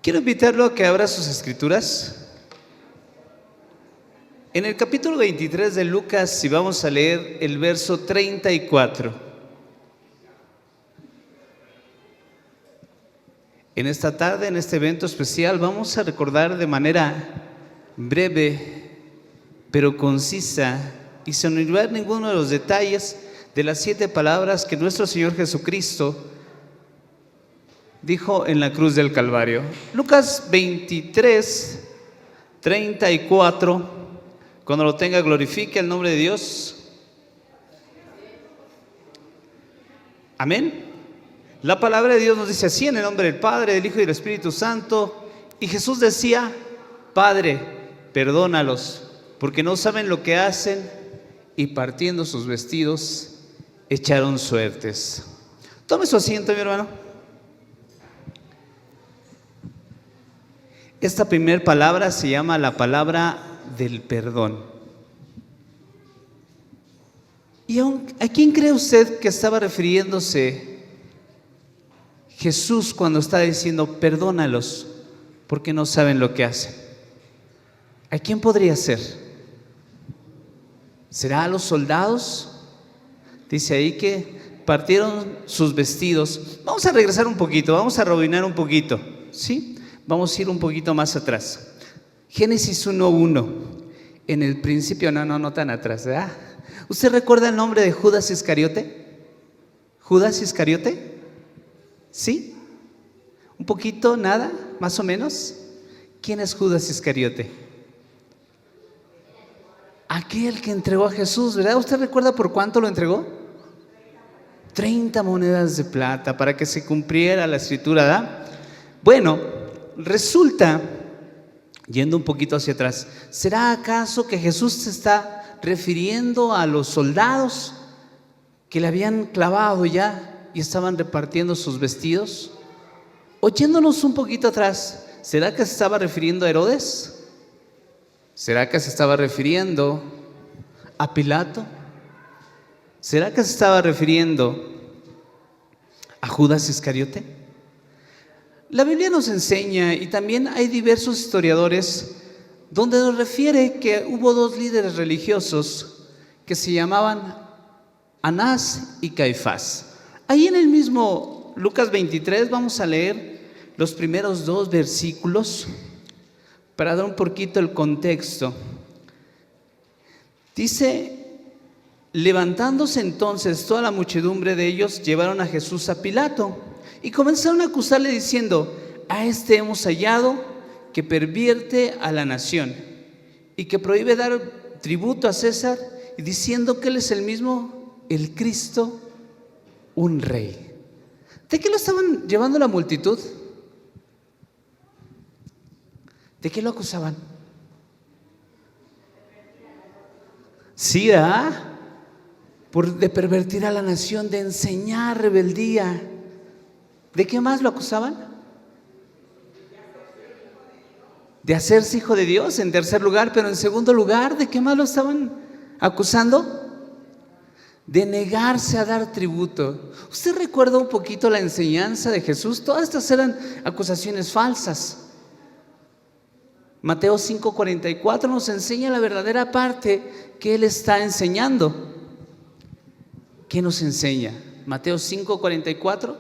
Quiero invitarlo a que abra sus escrituras. En el capítulo 23 de Lucas, y vamos a leer el verso 34. En esta tarde, en este evento especial, vamos a recordar de manera breve, pero concisa, y sin olvidar ninguno de los detalles de las 7 palabras que nuestro Señor Jesucristo dijo en la cruz del Calvario. Lucas 23, 34. Cuando lo tenga, glorifique el nombre de Dios. Amén. La palabra de Dios nos dice así, en el nombre del Padre, del Hijo y del Espíritu Santo. Y Jesús decía: Padre, perdónalos, porque no saben lo que hacen. Y partiendo sus vestidos, echaron suertes. Tome su asiento, mi hermano. Esta primera palabra se llama la palabra del perdón. ¿Y a quién cree usted que estaba refiriéndose Jesús cuando está diciendo perdónalos porque no saben lo que hacen? ¿A quién podría ser? ¿Será a los soldados? Dice ahí que partieron sus vestidos. Vamos a regresar un poquito, vamos a rebobinar un poquito, ¿sí? Vamos a ir un poquito más atrás. Génesis 1:1. En el principio, no tan atrás, ¿verdad? ¿Usted recuerda el nombre de Judas Iscariote? ¿Judas Iscariote? ¿Sí? ¿Un poquito? ¿Nada? ¿Más o menos? ¿Quién es Judas Iscariote? Aquel que entregó a Jesús, ¿verdad? ¿Usted recuerda por cuánto lo entregó? 30 monedas de plata para que se cumpliera la escritura, ¿verdad? Bueno, resulta, yendo un poquito hacia atrás, ¿será acaso que Jesús se está refiriendo a los soldados que le habían clavado ya y estaban repartiendo sus vestidos? Oyéndonos un poquito atrás, ¿será que se estaba refiriendo a Herodes? ¿Será que se estaba refiriendo a Pilato? ¿Será que se estaba refiriendo a Judas Iscariote? La Biblia nos enseña, y también hay diversos historiadores donde nos refiere que hubo 2 líderes religiosos que se llamaban Anás y Caifás. Ahí en el mismo Lucas 23 vamos a leer los primeros 2 versículos para dar un poquito el contexto. Dice: levantándose entonces toda la muchedumbre de ellos, llevaron a Jesús a Pilato y comenzaron a acusarle diciendo: a este hemos hallado que pervierte a la nación y que prohíbe dar tributo a César, y diciendo que él es el mismo, el Cristo, un rey. ¿De qué lo estaban llevando la multitud? ¿De qué lo acusaban? Sí, de pervertir a la nación, de enseñar rebeldía. ¿De qué más lo acusaban? De hacerse hijo de Dios, en tercer lugar. Pero en segundo lugar, ¿de qué más lo estaban acusando? De negarse a dar tributo. ¿Usted recuerda un poquito la enseñanza de Jesús? Todas estas eran acusaciones falsas. Mateo 5:44 nos enseña la verdadera parte que Él está enseñando. ¿Qué nos enseña? Mateo 5:44.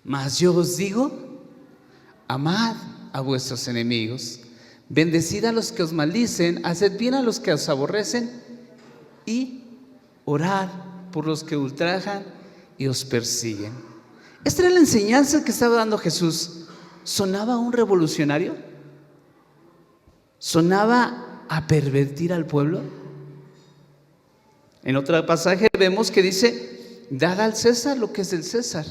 Mas yo os digo, amad a vuestros enemigos, bendecid a los que os maldicen, haced bien a los que os aborrecen, y orad por los que ultrajan y os persiguen. Esta era la enseñanza que estaba dando Jesús. ¿Sonaba a un revolucionario? ¿Sonaba a pervertir al pueblo? En otro pasaje vemos que dice: dad al César lo que es del César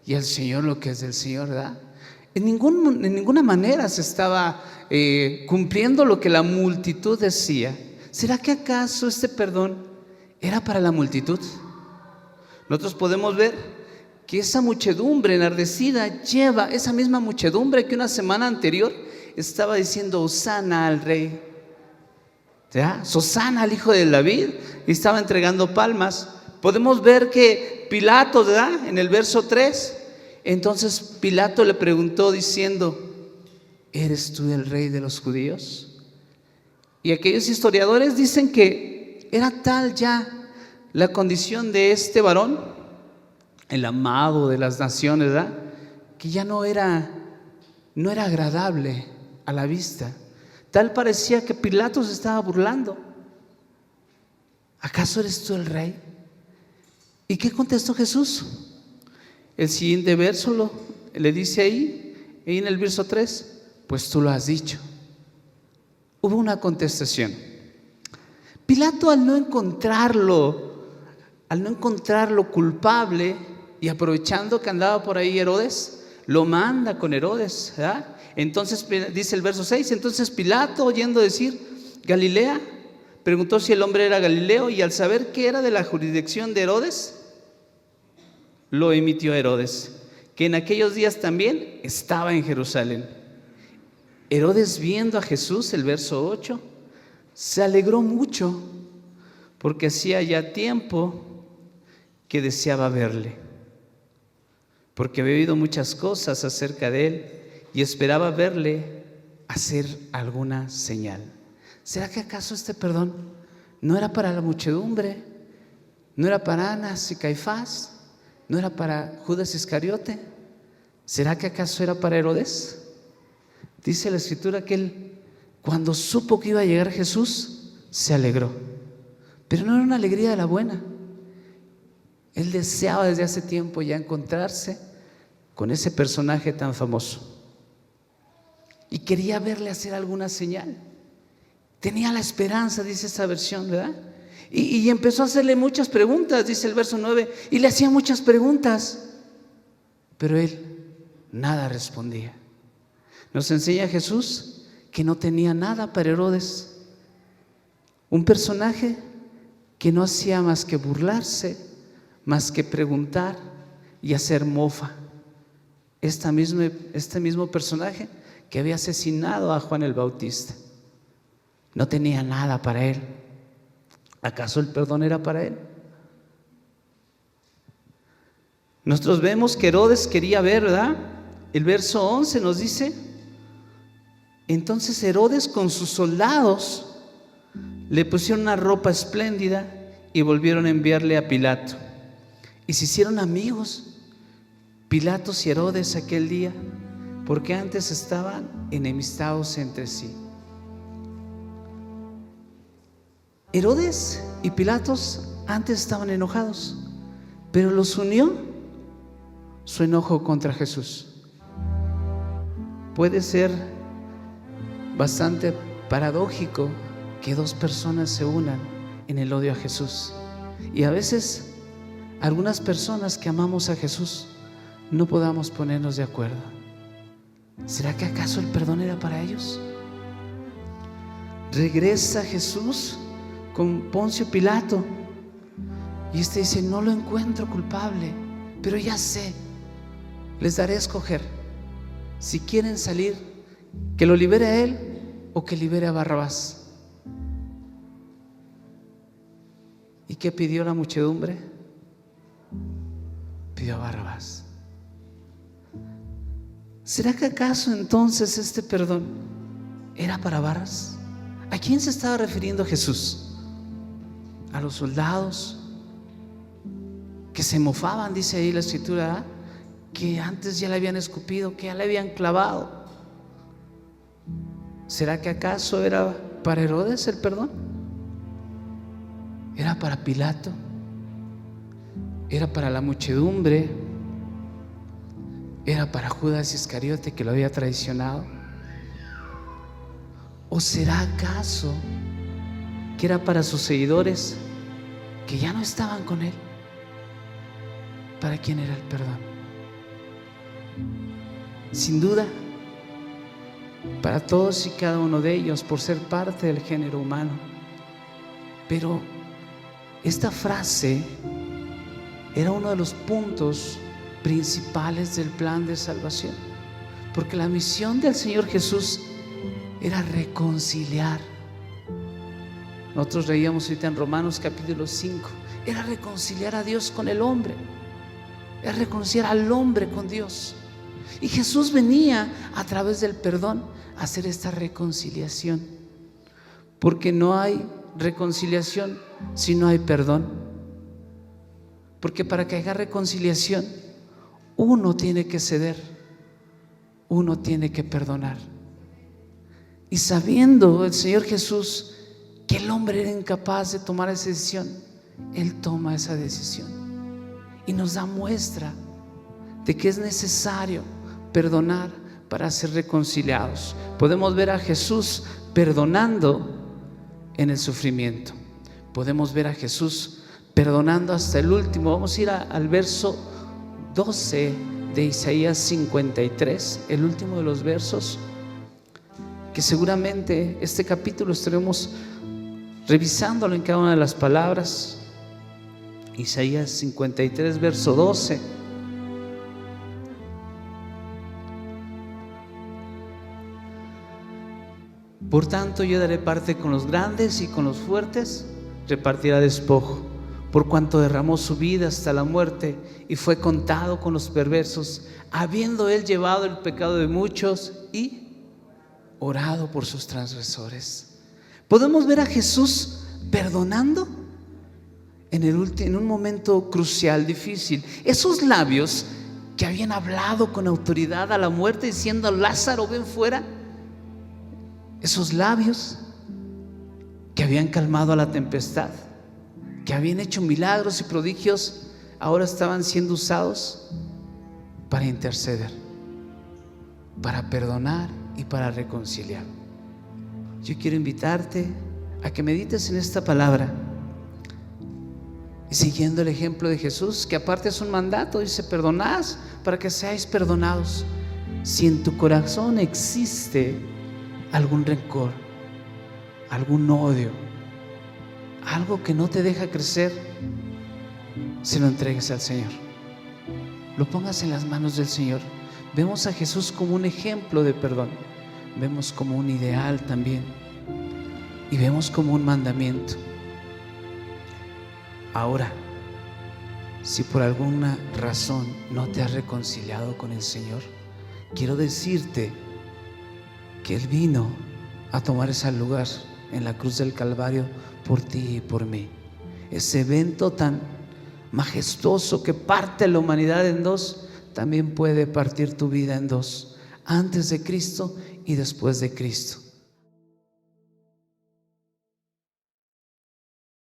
y al Señor lo que es del Señor, ¿verdad? En ninguna manera se estaba cumpliendo lo que la multitud decía. ¿Será que acaso este perdón era para la multitud? Nosotros podemos ver que esa muchedumbre enardecida lleva esa misma muchedumbre que una semana anterior estaba diciendo Hosana al rey, ¿ya? Hosana al hijo de David, y estaba entregando palmas. Podemos ver que Pilato, ¿verdad? En el verso 3, Entonces Pilato le preguntó diciendo: ¿eres tú el rey de los judíos? Y aquellos historiadores dicen que era tal ya la condición de este varón, el amado de las naciones, ¿verdad?, que ya no era agradable a la vista. Tal parecía que Pilato se estaba burlando. ¿Acaso eres tú el rey? ¿Y qué contestó Jesús? El siguiente verso le dice ahí en el verso 3: pues tú lo has dicho. Hubo una contestación. Pilato, al no encontrarlo culpable, y aprovechando que andaba por ahí Herodes, lo manda con Herodes, ¿verdad? Entonces dice el verso 6: entonces Pilato, oyendo decir Galilea, preguntó si el hombre era Galileo, y al saber que era de la jurisdicción de Herodes, lo emitió a Herodes, que en aquellos días también estaba en Jerusalén. Herodes, viendo a Jesús, el verso 8, se alegró mucho, porque hacía ya tiempo que deseaba verle, porque había oído muchas cosas acerca de él y esperaba verle hacer alguna señal. ¿Será que acaso este perdón no era para la muchedumbre? ¿No era para Anás y Caifás? ¿No era para Judas Iscariote? ¿Será que acaso era para Herodes? Dice la Escritura que él, cuando supo que iba a llegar Jesús, se alegró. Pero no era una alegría de la buena. Él deseaba desde hace tiempo ya encontrarse con ese personaje tan famoso y quería verle hacer alguna señal. Tenía la esperanza, dice esa versión, ¿verdad? Y empezó a hacerle muchas preguntas, dice el verso 9, y le hacía muchas preguntas, pero él nada respondía. Nos enseña Jesús que no tenía nada para Herodes, un personaje que no hacía más que burlarse, más que preguntar y hacer mofa. Este mismo personaje que había asesinado a Juan el Bautista no tenía nada para él. ¿Acaso el perdón era para él? Nosotros vemos que Herodes quería ver, ¿verdad? El verso 11 nos dice: entonces Herodes con sus soldados le pusieron una ropa espléndida y volvieron a enviarle a Pilato. Y se hicieron amigos Pilato y Herodes aquel día, porque antes estaban enemistados entre sí. Herodes y Pilatos antes estaban enojados, pero los unió su enojo contra Jesús. Puede ser bastante paradójico que dos personas se unan en el odio a Jesús. Y a veces algunas personas que amamos a Jesús no podamos ponernos de acuerdo. ¿Será que acaso el perdón era para ellos? Regresa Jesús con Poncio Pilato y este dice: no lo encuentro culpable, pero ya sé, les daré a escoger si quieren salir, que lo libere a él o que libere a Barrabás. ¿Y qué pidió la muchedumbre? Pidió a Barrabás. ¿Será que acaso entonces este perdón era para Barrabás? ¿A quién se estaba refiriendo Jesús? A los soldados que se mofaban, dice ahí la Escritura, que antes ya le habían escupido, que ya le habían clavado. ¿Será que acaso era para Herodes el perdón? ¿Era para Pilato? ¿Era para la muchedumbre? ¿Era para Judas Iscariote, que lo había traicionado? ¿O será acaso que era para sus seguidores que ya no estaban con él? ¿Para quién era el perdón? Sin duda, para todos y cada uno de ellos, por ser parte del género humano. Pero esta frase era uno de los puntos principales del plan de salvación, porque la misión del Señor Jesús era reconciliar. Nosotros leíamos ahorita en Romanos capítulo 5, era reconciliar a Dios con el hombre. es reconciliar al hombre con Dios. Y Jesús venía a través del perdón a hacer esta reconciliación, porque no hay reconciliación si no hay perdón. Porque para que haya reconciliación, uno tiene que ceder, uno tiene que perdonar. Y sabiendo el Señor Jesús que el hombre era incapaz de tomar esa decisión, Él toma esa decisión y nos da muestra de que es necesario perdonar para ser reconciliados. Podemos ver a Jesús perdonando en el sufrimiento. Podemos ver a Jesús perdonando hasta el último. Vamos a ir al verso 12 de Isaías 53, el último de los versos, que seguramente este capítulo estaremos revisándolo en cada una de las palabras. Isaías 53, verso 12. Por tanto, yo daré parte con los grandes y con los fuertes repartirá despojo, por cuanto derramó su vida hasta la muerte y fue contado con los perversos, habiendo él llevado el pecado de muchos y orado por sus transgresores. Podemos ver a Jesús perdonando en un momento crucial, difícil. Esos labios que habían hablado con autoridad a la muerte diciendo: Lázaro, ven fuera. Esos labios que habían calmado a la tempestad, que habían hecho milagros y prodigios, ahora estaban siendo usados para interceder, para perdonar y para reconciliar. Yo quiero invitarte a que medites en esta palabra y siguiendo el ejemplo de Jesús, que aparte es un mandato, dice: perdonad para que seáis perdonados. Si en tu corazón existe algún rencor, algún odio, algo que no te deja crecer, se lo entregues al Señor, lo pongas en las manos del Señor. Vemos a Jesús como un ejemplo de perdón, vemos como un ideal también, y vemos como un mandamiento. Ahora, si por alguna razón no te has reconciliado con el Señor, quiero decirte que Él vino a tomar ese lugar en la cruz del Calvario por ti y por mí. Ese evento tan majestuoso que parte la humanidad en dos, también puede partir tu vida en dos, antes de Cristo y después de Cristo.